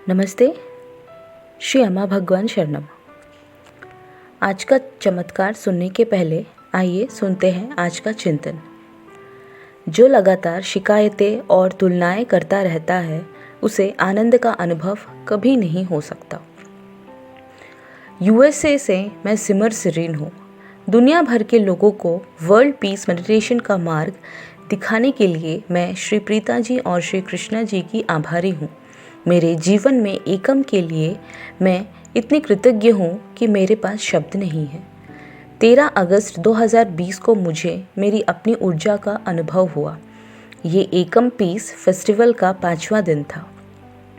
नमस्ते। श्री अम्मा भगवान शरणम। आज का चमत्कार सुनने के पहले आइए सुनते हैं आज का चिंतन। जो लगातार शिकायतें और तुलनाएं करता रहता है उसे आनंद का अनुभव कभी नहीं हो सकता। यूएसए से मैं सिमर सिरीन हूँ। दुनिया भर के लोगों को वर्ल्ड पीस मेडिटेशन का मार्ग दिखाने के लिए मैं श्री प्रीता जी और श्री कृष्णा जी की आभारी हूँ। मेरे जीवन में एकम के लिए मैं इतनी कृतज्ञ हूँ कि मेरे पास शब्द नहीं है। 13 अगस्त 2020 को मुझे मेरी अपनी ऊर्जा का अनुभव हुआ। ये एकम पीस फेस्टिवल का 5वां दिन था।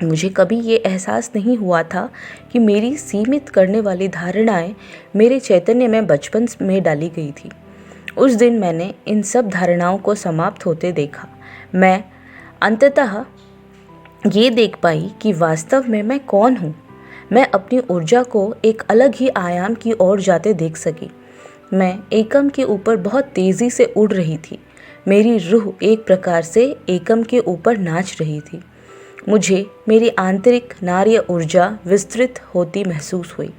मुझे कभी ये एहसास नहीं हुआ था कि मेरी सीमित करने वाली धारणाएं मेरे चैतन्य में बचपन में डाली गई थी। उस दिन मैंने इन सब धारणाओं को समाप्त होते देखा। मैं अंततः ये देख पाई कि वास्तव में मैं कौन हूँ। मैं अपनी ऊर्जा को एक अलग ही आयाम की ओर जाते देख सकी। मैं एकम के ऊपर बहुत तेज़ी से उड़ रही थी। मेरी रूह एक प्रकार से एकम के ऊपर नाच रही थी। मुझे मेरी आंतरिक नार्य ऊर्जा विस्तृत होती महसूस हुई।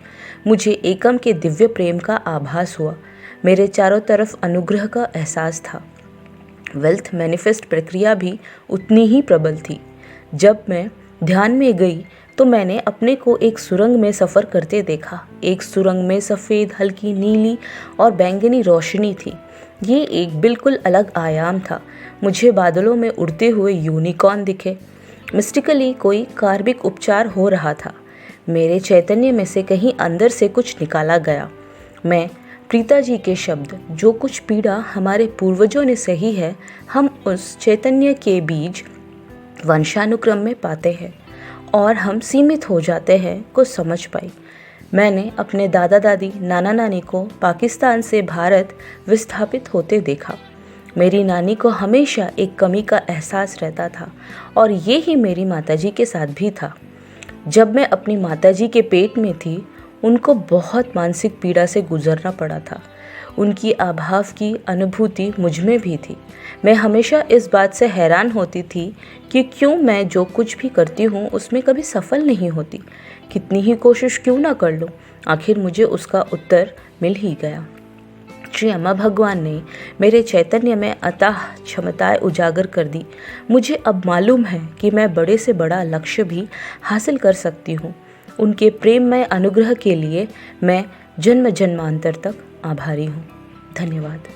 मुझे एकम के दिव्य प्रेम का आभास हुआ। मेरे चारों तरफ अनुग्रह का एहसास था। वेल्थ मैनिफेस्ट प्रक्रिया भी उतनी ही प्रबल थी। जब मैं ध्यान में गई तो मैंने अपने को एक सुरंग में सफ़र करते देखा। एक सुरंग में सफ़ेद, हल्की नीली और बैंगनी रोशनी थी। ये एक बिल्कुल अलग आयाम था। मुझे बादलों में उड़ते हुए यूनिकॉर्न दिखे। मिस्टिकली कोई कार्मिक उपचार हो रहा था। मेरे चैतन्य में से कहीं अंदर से कुछ निकाला गया। मैं प्रीता जी के शब्द, जो कुछ पीड़ा हमारे पूर्वजों ने सही है, हम उस चैतन्य के बीज वंशानुक्रम में पाते हैं और हम सीमित हो जाते हैं को समझ पाई। मैंने अपने दादा दादी, नाना नानी को पाकिस्तान से भारत विस्थापित होते देखा। मेरी नानी को हमेशा एक कमी का एहसास रहता था और ये ही मेरी माताजी के साथ भी था। जब मैं अपनी माताजी के पेट में थी, उनको बहुत मानसिक पीड़ा से गुजरना पड़ा था। उनकी अभाव की अनुभूति मुझ में भी थी। मैं हमेशा इस बात से हैरान होती थी कि क्यों मैं जो कुछ भी करती हूँ उसमें कभी सफल नहीं होती। कितनी ही कोशिश क्यों ना कर लूँ, आखिर मुझे उसका उत्तर मिल ही गया। श्री अम्मा भगवान ने मेरे चैतन्य में अथाह क्षमताएं उजागर कर दी। मुझे अब मालूम है कि मैं बड़े से बड़ा लक्ष्य भी हासिल कर सकती हूँ। उनके प्रेममय अनुग्रह के लिए मैं जन्म जन्मांतर तक आभारी हूँ। धन्यवाद।